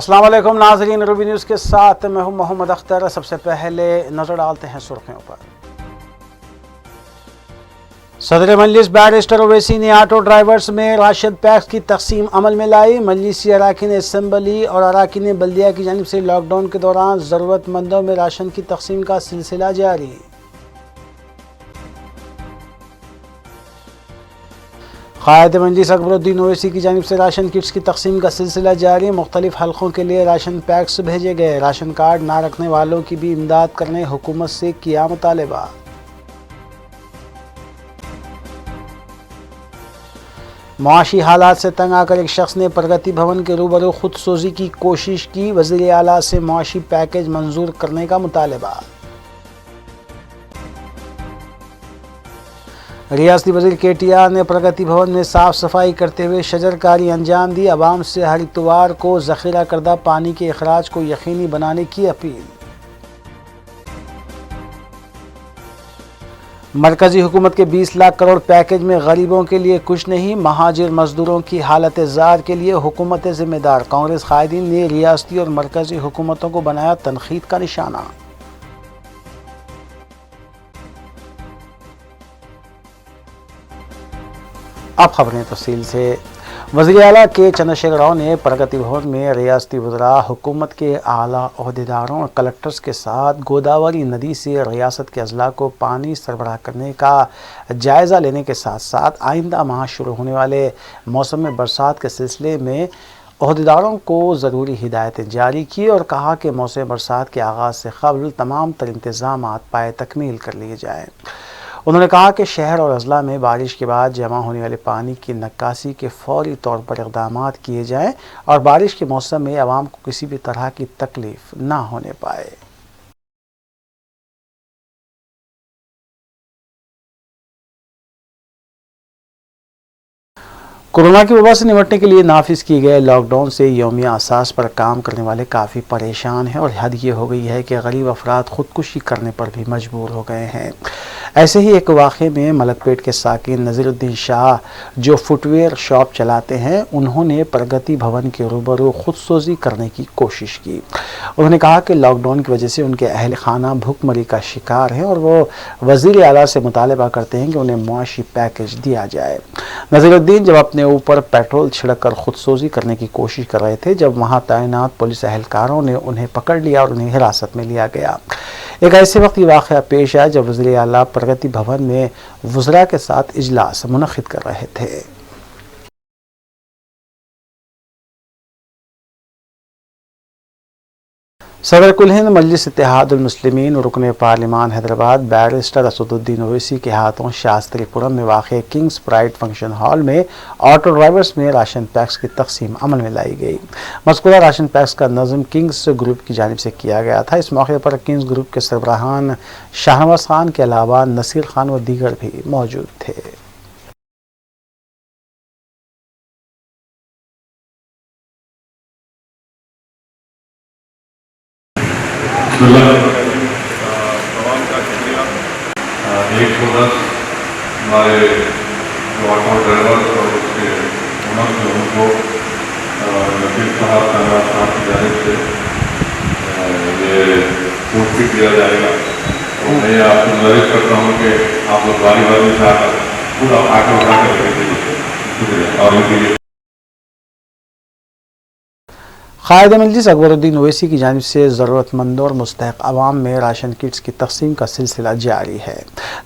السلام علیکم ناظرین، روبی نیوز کے ساتھ میں ہوں محمد اختر۔ سب سے پہلے نظر ڈالتے ہیں سرخیوں پر۔ صدر مجلس بیرسٹر اویسی نے آٹو ڈرائیورز میں راشن پیکس کی تقسیم عمل میں لائی۔ مجلسی اراکین اسمبلی اور اراکین بلدیہ کی جانب سے لاک ڈاؤن کے دوران ضرورت مندوں میں راشن کی تقسیم کا سلسلہ جاری۔ قائد مجلس اکبر الدین اویسی کی جانب سے راشن کٹس کی تقسیم کا سلسلہ جاری۔ مختلف حلقوں کے لیے راشن پیکس بھیجے گئے۔ راشن کارڈ نہ رکھنے والوں کی بھی امداد کرنے حکومت سے کیا مطالبہ۔ معاشی حالات سے تنگ آ کر ایک شخص نے پرگتی بھون کے روبرو خود سوزی کی کوشش کی۔ وزیر اعلیٰ سے معاشی پیکیج منظور کرنے کا مطالبہ۔ ریاستی وزیر کے ٹی آر نے پرگتی بھون میں صاف صفائی کرتے ہوئے شجر کاری انجام دی۔ عوام سے ہر اتوار کو ذخیرہ کردہ پانی کے اخراج کو یقینی بنانے کی اپیل۔ مرکزی حکومت کے 20 لاکھ کروڑ پیکیج میں غریبوں کے لیے کچھ نہیں، مہاجر مزدوروں کی حالت زار کے لیے حکومت ذمہ دار۔ کانگریس قائدین نے ریاستی اور مرکزی حکومتوں کو بنایا تنقید کا نشانہ۔ اب خبریں تفصیل سے۔ وزیر اعلیٰ کے چندر شیکھر راؤ نے پرگتی بھون میں ریاستی وزراء، حکومت کے اعلیٰ عہدیداروں اور کلکٹرز کے ساتھ گوداوری ندی سے ریاست کے اضلاع کو پانی سربراہ کرنے کا جائزہ لینے کے ساتھ ساتھ آئندہ ماہ شروع ہونے والے موسم برسات کے سلسلے میں عہدیداروں کو ضروری ہدایتیں جاری کی اور کہا کہ موسم برسات کے آغاز سے قبل تمام تر انتظامات پائے تکمیل کر لیے جائیں۔ انہوں نے کہا کہ شہر اور اضلاع میں بارش کے بعد جمع ہونے والے پانی کی نکاسی کے فوری طور پر اقدامات کیے جائیں اور بارش کے موسم میں عوام کو کسی بھی طرح کی تکلیف نہ ہونے پائے۔ کورونا کی وبا سے نمٹنے کے لیے نافذ کیے گئے لاک ڈاؤن سے یومیہ اساس پر کام کرنے والے کافی پریشان ہیں اور حد یہ ہو گئی ہے کہ غریب افراد خودکشی کرنے پر بھی مجبور ہو گئے ہیں۔ ایسے ہی ایک واقعے میں ملک پیٹ کے ساکن نذیر الدین شاہ جو فٹ ویئر شاپ چلاتے ہیں، انہوں نے پرگتی بھون کے روبرو خود سوزی کرنے کی کوشش کی۔ انہوں نے کہا کہ لاک ڈاؤن کی وجہ سے ان کے اہل خانہ بھوک مری کا شکار ہیں اور وہ وزیر اعلیٰ سے مطالبہ کرتے ہیں کہ انہیں معاشی پیکیج دیا جائے۔ نذیر الدین جب اپنے اوپر پیٹرول چھڑک کر خود سوزی کرنے کی کوشش کر رہے تھے جب وہاں تعینات پولیس اہلکاروں نے انہیں پکڑ لیا اور انہیں حراست میں لیا گیا۔ ایک ایسے وقت یہ واقعہ پیش آیا جب وزیر اعلیٰ پرگتی بھون میں وزراء کے ساتھ اجلاس منعقد کر رہے تھے۔ صدر کل ہند مجلس اتحاد المسلمین رکن پارلیمان حیدرآباد بیرسٹر اسد الدین اویسی کے ہاتھوں شاستری پورم میں واقع کنگز پرائڈ فنکشن ہال میں آٹو ڈرائیورز میں راشن پیکس کی تقسیم عمل میں لائی گئی۔ مذکورہ راشن پیکس کا نظم کنگز گروپ کی جانب سے کیا گیا تھا۔ اس موقع پر کنگز گروپ کے سربراہان شاہنواز خان کے علاوہ نصیر خان و دیگر بھی موجود تھے۔ تمام کا شکریہ۔ 110 ہمارے جو آٹو ڈرائیور اور اس کے اونر ہیں ان کو نصیر صاحب شاہنواز صاحب کی جانب سے یہ فوڈ کٹ دیا جائے گا۔ اور میں آپ کو گزارش کرتا ہوں کہ آپ لوگ باری باری سے آ کر پورا آٹو اٹھا کر لے دیجیے۔ شکریہ۔ اور ان کے لیے قائد مجلس اکبر الدین اویسی کی جانب سے ضرورت مندوں اور مستحق عوام میں راشن کٹس کی تقسیم کا سلسلہ جاری ہے۔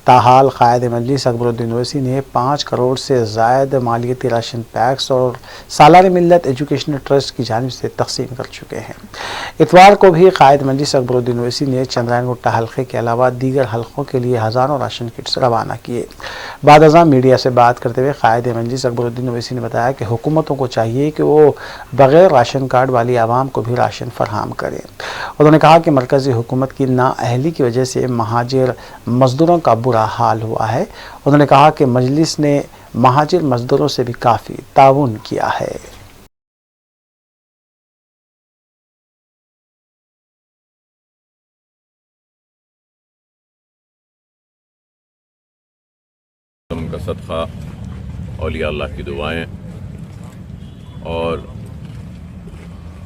تاحال قائد مجلس اکبر الدین اویسی نے 5 کروڑ سے زائد مالیتی راشن پیکس اور سالار ملت ایجوکیشنل ٹرسٹ کی جانب سے تقسیم کر چکے ہیں۔ اتوار کو بھی قائد مجلس اکبر الدین اویسی نے چندرائن گٹا حلقے کے علاوہ دیگر حلقوں کے لیے ہزاروں راشن کٹس روانہ کیے۔ بعد ازاں میڈیا سے بات کرتے ہوئے قائد مجلس اکبر الدین اویسی نے بتایا کہ حکومتوں کو چاہیے کہ وہ بغیر راشن کارڈ والی عوام کو بھی راشن فراہم کریں۔ انہوں نے کہا کہ مرکزی حکومت کی نااہلی کی وجہ سے مہاجر مزدوروں کا برا حال ہوا ہے۔ انہوں نے کہا کہ مجلس نے مہاجر مزدوروں سے بھی کافی تعاون کیا ہے۔ ان کا صدقہ، اولیاء اللہ کی دعائیں اور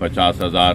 50,000,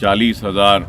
40,000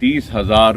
30,000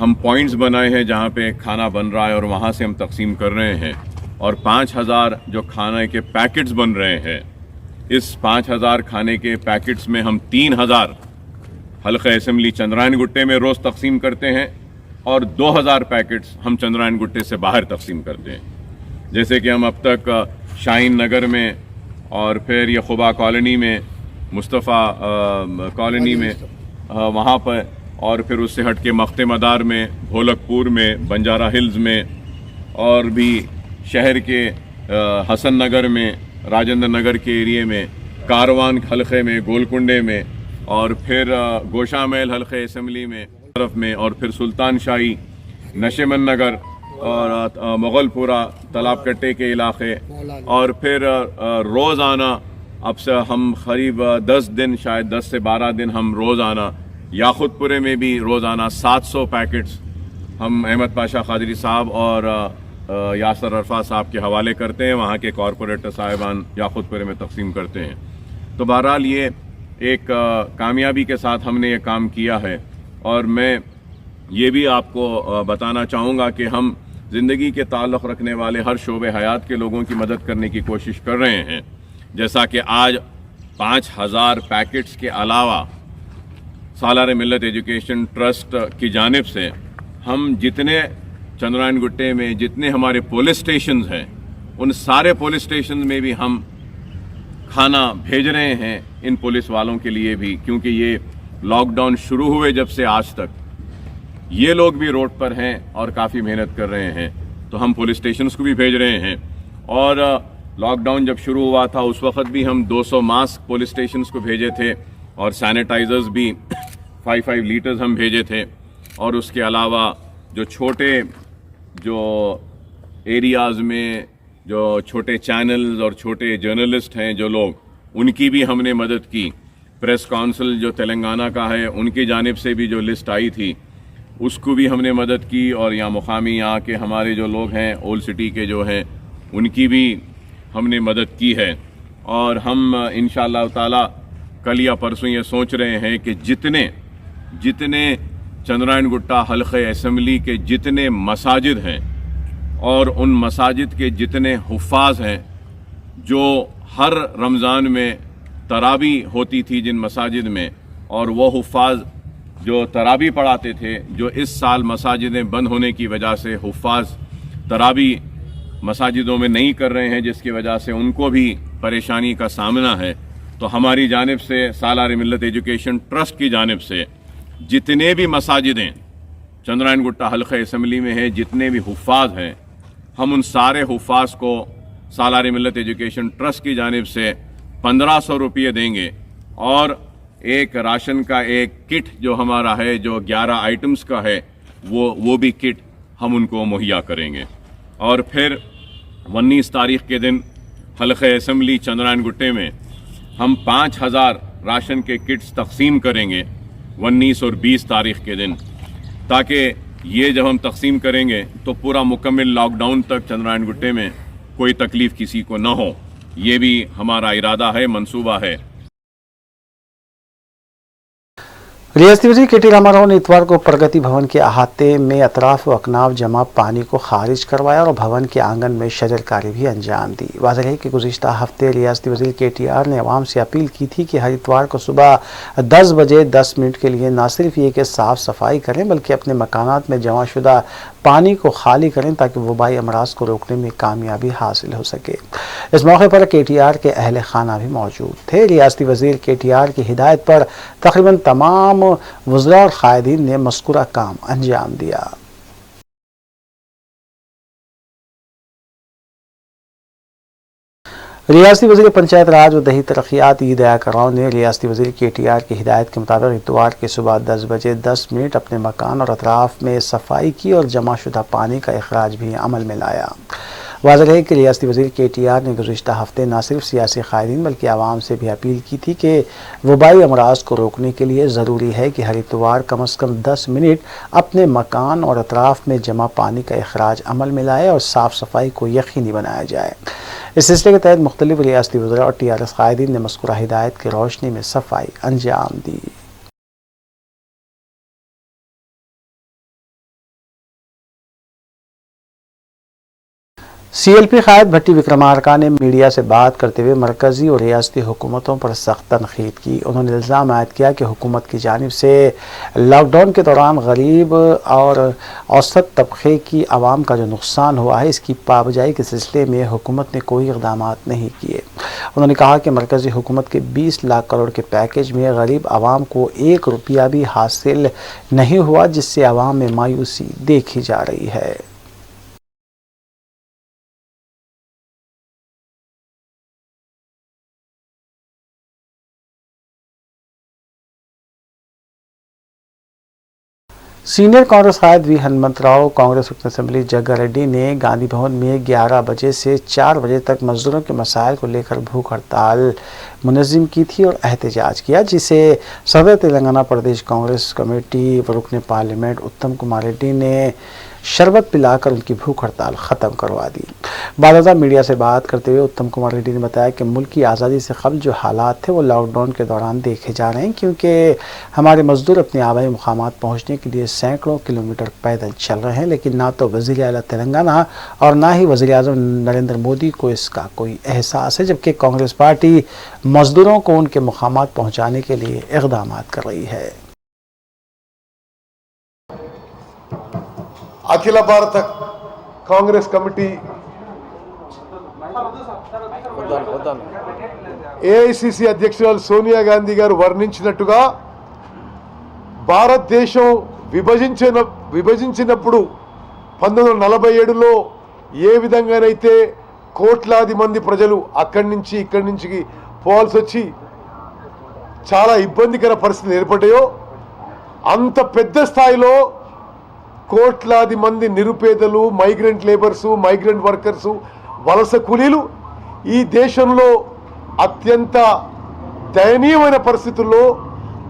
ہم پوائنٹس بنائے ہیں جہاں پہ کھانا بن رہا ہے اور وہاں سے ہم تقسیم کر رہے ہیں، اور 5000 جو کھانے کے پیکٹس بن رہے ہیں، اس 5000 کھانے کے پیکٹس میں ہم 3000 حلقہ اسمبلی چندرائن گٹے میں روز تقسیم کرتے ہیں، اور 2000 پیکٹس ہم چندرائن گٹے سے باہر تقسیم کرتے ہیں۔ جیسے کہ ہم اب تک شاہین نگر میں، اور پھر یہ خبا کالونی میں، مصطفیٰ کالونی میں وہاں پر، اور پھر اس سے ہٹ کے مخت مدار میں، بھولک پور میں، بنجارہ ہلز میں، اور بھی شہر کے حسن نگر میں، راجندر نگر کے ایریے میں، کاروان حلقے میں، گولکنڈے میں، اور پھر گوشا محل حلقہ اسمبلی میں طرف میں، اور پھر سلطان شاہی، نشمن نگر، اور مغل پورہ، تالاب کٹے کے علاقے، اور پھر روزانہ اب سے ہم قریب 10 دن، شاید 10 سے 12 دن ہم روزانہ یاقوت پورے میں بھی روزانہ 700 پیکٹس ہم احمد پاشا قادری صاحب اور یاسر عرفات صاحب کے حوالے کرتے ہیں، وہاں کے کارپوریٹر صاحبان یاقوت پورے میں تقسیم کرتے ہیں۔ تو بہرحال یہ ایک کامیابی کے ساتھ ہم نے یہ کام کیا ہے، اور میں یہ بھی آپ کو بتانا چاہوں گا کہ ہم زندگی کے تعلق رکھنے والے ہر شعبے حیات کے لوگوں کی مدد کرنے کی کوشش کر رہے ہیں، جیسا کہ آج 5000 پیکٹس کے علاوہ سالار ملت ایجوکیشن ٹرسٹ کی جانب سے ہم جتنے چندرائن گٹے میں جتنے ہمارے پولیس سٹیشنز ہیں، ان سارے پولیس سٹیشنز میں بھی ہم کھانا بھیج رہے ہیں ان پولیس والوں کے لیے بھی، کیونکہ یہ لاک ڈاؤن شروع ہوئے جب سے آج تک یہ لوگ بھی روڈ پر ہیں اور کافی محنت کر رہے ہیں، تو ہم پولیس سٹیشنز کو بھی بھیج رہے ہیں۔ اور لاک ڈاؤن جب شروع ہوا تھا اس وقت بھی ہم 200 ماسک پولیس سٹیشنز کو بھیجے تھے، اور سینیٹائزرز بھی 5 لیٹرز ہم بھیجے تھے، اور اس کے علاوہ جو چھوٹے جو ایریاز میں جو چھوٹے چینلز اور چھوٹے جرنلسٹ ہیں جو لوگ، ان کی بھی ہم نے مدد کی۔ پریس کونسل جو تلنگانہ کا ہے ان کی جانب سے بھی جو لسٹ آئی تھی اس کو بھی ہم نے مدد کی، اور یہاں مقامی یہاں کے ہمارے جو لوگ ہیں اولڈ سٹی کے جو ہیں ان کی بھی ہم نے مدد کی ہے۔ اور ہم انشاءاللہ تعالی کل یا پرسوں یہ سوچ رہے ہیں کہ جتنے چندرائن گٹا حلقہ اسمبلی کے جتنے مساجد ہیں اور ان مساجد کے جتنے حفاظ ہیں جو ہر رمضان میں تراوی ہوتی تھی جن مساجد میں، اور وہ حفاظ جو تراوی پڑھاتے تھے، جو اس سال مساجدیں بند ہونے کی وجہ سے حفاظ تراوی مساجدوں میں نہیں کر رہے ہیں، جس کی وجہ سے ان کو بھی پریشانی کا سامنا ہے، تو ہماری جانب سے سالار ملت ایجوکیشن ٹرسٹ کی جانب سے جتنے بھی مساجدیں چندرائن گٹا حلقہ اسمبلی میں ہیں، جتنے بھی حفاظ ہیں، ہم ان سارے حفاظ کو سالار ملت ایجوکیشن ٹرسٹ کی جانب سے 1500 روپیے دیں گے، اور ایک راشن کا ایک کٹ جو ہمارا ہے جو 11 آئٹمز کا ہے وہ بھی کٹ ہم ان کو مہیا کریں گے۔ اور پھر 19 تاریخ کے دن حلقہ اسمبلی چندرائن گٹے میں ہم 5000 راشن کے کٹس تقسیم کریں گے 19 اور 20 تاریخ کے دن، تاکہ یہ جب ہم تقسیم کریں گے تو پورا مکمل لاک ڈاؤن تک چندرائن گٹے میں کوئی تکلیف کسی کو نہ ہو، یہ بھی ہمارا ارادہ ہے، منصوبہ ہے۔ ریاستی وزیر کے ٹی راما راؤ نے اتوار کو پرگتی بھون کے احاطے میں اطراف و اکناف جمع پانی کو خارج کروایا اور بھون کے آنگن میں شجر کاری بھی انجام دی۔ واضح ہے کہ گزشتہ ہفتے ریاستی وزیر کے ٹی آر نے عوام سے اپیل کی تھی کہ ہر اتوار کو صبح 10 بجے 10 منٹ کے لیے نہ صرف یہ کہ صاف صفائی کریں بلکہ اپنے مکانات میں جمع شدہ پانی کو خالی کریں تاکہ وبائی امراض کو روکنے میں کامیابی حاصل ہو سکے۔ اس موقع پر کے ٹی آر کے اہل خانہ بھی موجود تھے۔ ریاستی وزیر کے ٹی آر کی ہدایت پر تقریباً تمام وزراء اور قائدین نے مذکورہ کام انجام دیا۔ ریاستی وزیر پنچایت راج و دیہی ترقیات ای دیاکر راؤ نے ریاستی وزیر کے ٹی آر کی ہدایت کے مطابق اتوار کی صبح 10 بجے 10 منٹ اپنے مکان اور اطراف میں صفائی کی اور جمع شدہ پانی کا اخراج بھی عمل میں لایا۔ واضح ہے کہ ریاستی وزیر کے ٹی آر نے گزشتہ ہفتے نہ صرف سیاسی قائدین بلکہ عوام سے بھی اپیل کی تھی کہ وبائی امراض کو روکنے کے لیے ضروری ہے کہ ہر اتوار کم از کم 10 منٹ اپنے مکان اور اطراف میں جمع پانی کا اخراج عمل میں لائے اور صاف صفائی کو یقینی بنایا جائے۔ اس سلسلے کے تحت مختلف ریاستی وزراء اور ٹی آر ایس قائدین نے مذکورہ ہدایت کی روشنی میں صفائی انجام دی۔ CLP قائد بھٹی وکرمارکا نے میڈیا سے بات کرتے ہوئے مرکزی اور ریاستی حکومتوں پر سخت تنقید کی. انہوں نے الزام عائد کیا کہ حکومت کی جانب سے لاک ڈاؤن کے دوران غریب اور اوسط طبقے کی عوام کا جو نقصان ہوا ہے اس کی پابجائی کے سلسلے میں حکومت نے کوئی اقدامات نہیں کیے. انہوں نے کہا کہ مرکزی حکومت کے 20 لاکھ کروڑ کے پیکیج میں غریب عوام کو 1 روپیہ بھی حاصل نہیں ہوا، جس سے عوام میں مایوسی دیکھی جا رہی ہے. سینئر کانگریس قائد وی ہنمنت راؤ، کانگریس رکن اسمبلی جگا ریڈی نے گاندھی بھون میں 11 بجے سے 4 بجے تک مزدوروں کے مسائل کو لے کر بھوک ہڑتال منظم کی تھی اور احتجاج کیا، جسے صدر تلنگانہ پردیش کانگریس کمیٹی و رکن پارلیمنٹ اتم کمار ریڈی نے شربت پلا کر ان کی بھوک ہڑتال ختم کروا دی. بعد ازاں میڈیا سے بات کرتے ہوئے اتم کمار ریڈی نے بتایا کہ ملک کی آزادی سے قبل جو حالات تھے وہ لاک ڈاؤن کے دوران دیکھے جا رہے ہیں، کیونکہ ہمارے مزدور اپنے آبائی مقامات پہنچنے کے لیے سینکڑوں کلومیٹر پیدل چل رہے ہیں، لیکن نہ تو وزیر اعلیٰ تلنگانہ اور نہ ہی وزیر اعظم نریندر مودی کو اس کا کوئی احساس ہے، جبکہ کانگریس پارٹی مزدوروں کو ان کے مقامات پہنچانے کے لیے اقدامات کر رہی ہے. అఖిల భారత కాంగ్రెస్ కమిటీ ఏఐసిసి అధ్యక్షురాలు సోనియా గాంధీ గారు వర్ణించినట్టుగా భారతదేశం విభజించినప్పుడు 1947లో ఏ విధంగానైతే కోట్లాది మంది ప్రజలు ఇక్కడి నుంచి పోవాల్సి వచ్చి చాలా ఇబ్బందికర పరిస్థితులు ఏర్పడ్డాయో అంత పెద్ద స్థాయిలో కోట్లాది మంది నిరుపేదలు, మైగ్రెంట్ లేబర్సు, మైగ్రెంట్ వర్కర్సు, వలస కూలీలు ఈ దేశంలో అత్యంత దయనీయమైన పరిస్థితుల్లో,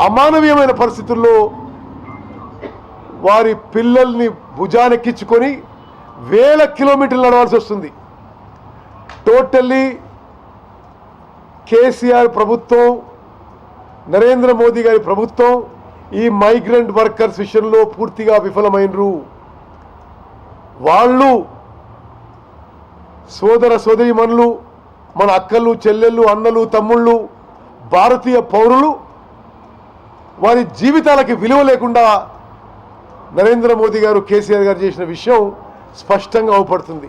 అమానవీయమైన పరిస్థితుల్లో వారి పిల్లల్ని భుజానెక్కించుకొని వేల కిలోమీటర్లు నడవాల్సి వస్తుంది. టోటల్లీ కేసీఆర్ ప్రభుత్వం, నరేంద్ర మోదీ గారి ప్రభుత్వం ఈ మైగ్రెంట్ వర్కర్స్ విషయంలో పూర్తిగా విఫలమైనరు. వాళ్ళు సోదర సోదరీమణులు, మన అక్కలు, చెల్లెళ్ళు, అన్నలు, తమ్ముళ్ళు, భారతీయ పౌరులు వారి జీవితాలకి విలువ లేకుండా నరేంద్ర మోదీ గారు, కేసీఆర్ గారు చేసిన విషయం స్పష్టంగా అవుపడుతుంది.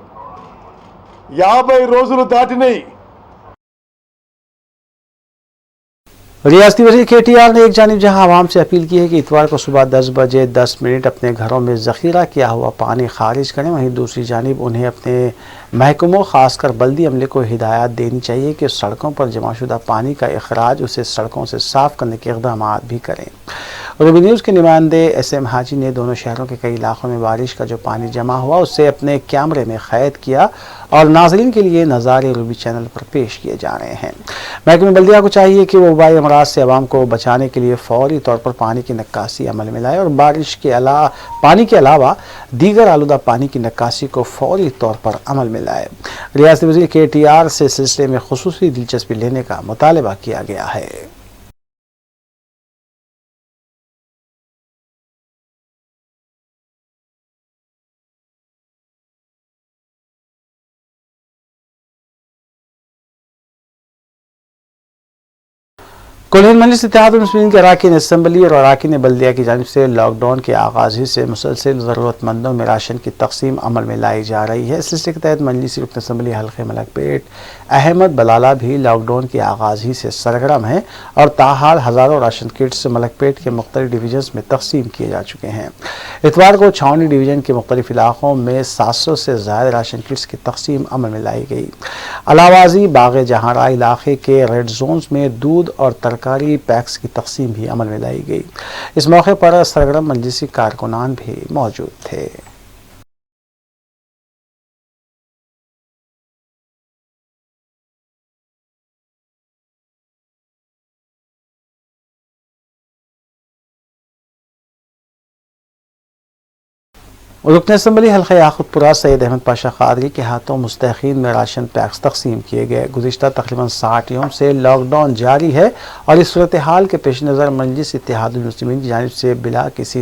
50 రోజులు దాటినాయి. ریاستی وزیر KTR نے ایک جانب جہاں عوام سے اپیل کی ہے کہ اتوار کو صبح 10 بجے 10 منٹ اپنے گھروں میں ذخیرہ کیا ہوا پانی خارج کریں، وہیں دوسری جانب انہیں اپنے محکموں خاص کر بلدی عملے کو ہدایات دینی چاہیے کہ سڑکوں پر جمع شدہ پانی کا اخراج اسے سڑکوں سے صاف کرنے کے اقدامات بھی کریں. روبی نیوز کے نمائندے SM حاجی نے دونوں شہروں کے کئی علاقوں میں بارش کا جو پانی جمع ہوا اسے اپنے کیمرے میں قید کیا اور ناظرین کے لیے نظارے روبی چینل پر پیش کیے جا رہے ہیں. محکمہ بلدیہ کو چاہیے کہ وہ وبائی امراض سے عوام کو بچانے کے لیے فوری طور پر پانی کی نکاسی عمل میں لائے اور پانی کے علاوہ دیگر آلودہ پانی کی نکاسی کو فوری طور پر عمل میں لائے. ریاستی وزیر KTR سے سلسلے میں خصوصی دلچسپی لینے کا مطالبہ کیا گیا ہے. کل ہند مجلس اتحاد المسلمین کے اراکین اسمبلی اور اراکین بلدیہ کی جانب سے لاک ڈاؤن کے آغاز ہی سے مسلسل ضرورت مندوں میں راشن کی تقسیم عمل میں لائی جا رہی ہے. اس سلسلے کے تحت مجلسی رکن اسمبلی حلقہ ملک پیٹ احمد بلالہ بھی لاک ڈاؤن کے آغاز ہی سے سرگرم ہیں اور تاحال ہزاروں راشن کٹس ملک پیٹ کے مختلف ڈویژنز میں تقسیم کیے جا چکے ہیں. اتوار کو چھاؤنی ڈویژن کے مختلف علاقوں میں 700 سے زائد راشن کٹس کی تقسیم عمل میں لائی گئی. علاوازی باغ جہاں علاقے کے ریڈ زونز میں دودھ اور ترکاری پیکس کی تقسیم بھی عمل میں لائی گئی. اس موقع پر سرگرم مجلسی کارکنان بھی موجود تھے. رکن اسمبلی حلقہ یاقوت پورہ سید احمد پاشا قادری کے ہاتھوں مستحقین میں راشن پیکس تقسیم کیے گئے. گزشتہ تقریباً 60 یوم سے لاک ڈاؤن جاری ہے اور اس صورتحال کے پیش نظر مجلس اتحاد المسلمین کی جانب سے بلا کسی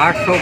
800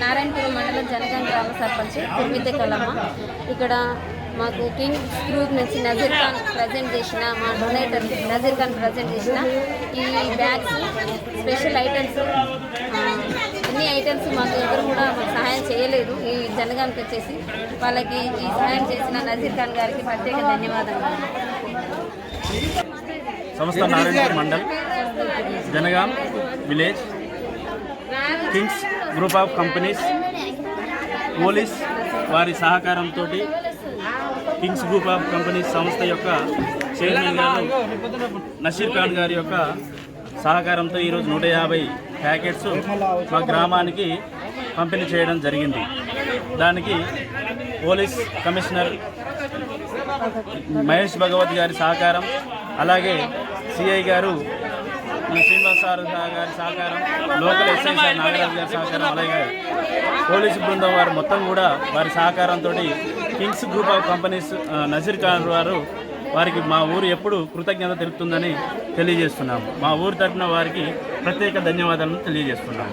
నారాయణపురం మండలం జనగాం గ్రామ సర్పంచ్ తిరుమిద్దె కలమ్మ. ఇక్కడ మాకు కింగ్ గ్రూప్ నుంచి నజీర్ ఖాన్ ప్రజెంట్ చేసిన మా డొనేటర్ నజీర్ ఖాన్ ప్రజెంట్ చేసిన ఈ బ్యాగ్స్ స్పెషల్ ఐటమ్స్ అన్ని ఐటమ్స్ మాకు ఎవరు కూడా మాకు సహాయం చేయలేదు. ఈ జనగాంకి వచ్చేసి వాళ్ళకి ఈ సహాయం చేసిన నజీర్ ఖాన్ గారికి ప్రత్యేక ధన్యవాదాలు. సంస్థ Narayanpur mandal Jangaon village Kings group of companies police వారి సహకారంతో కింగ్స్ గ్రూప్ ఆఫ్ కంపెనీస్ సంస్థ యొక్క చైర్మన్ గారు నషీర్ ఖాన్ గారి యొక్క సహకారంతో ఈరోజు 150 ప్యాకెట్స్ మా గ్రామానికి పంపిణీ చేయడం జరిగింది. దానికి పోలీస్ కమిషనర్ మహేష్ భగవత్ గారి సహకారం, అలాగే సిఐ గారు శ్రీనివాస్ సార్ గారి సహకారం, లోకల్ ఎస్ఐ సార్ నాగరాజు గారి సహకారం, అలాగే పోలీసు బృందం వారు మొత్తం కూడా వారి సహకారంతో kings group of companies Nazir Khan వారు వారికి మా ఊరు ఎప్పుడు కృతజ్ఞత తెలుపుతుందని తెలియజేస్తున్నాము. మా ఊరు తరఫున వారికి ప్రత్యేక ధన్యవాదాలను తెలియజేస్తున్నాము.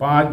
5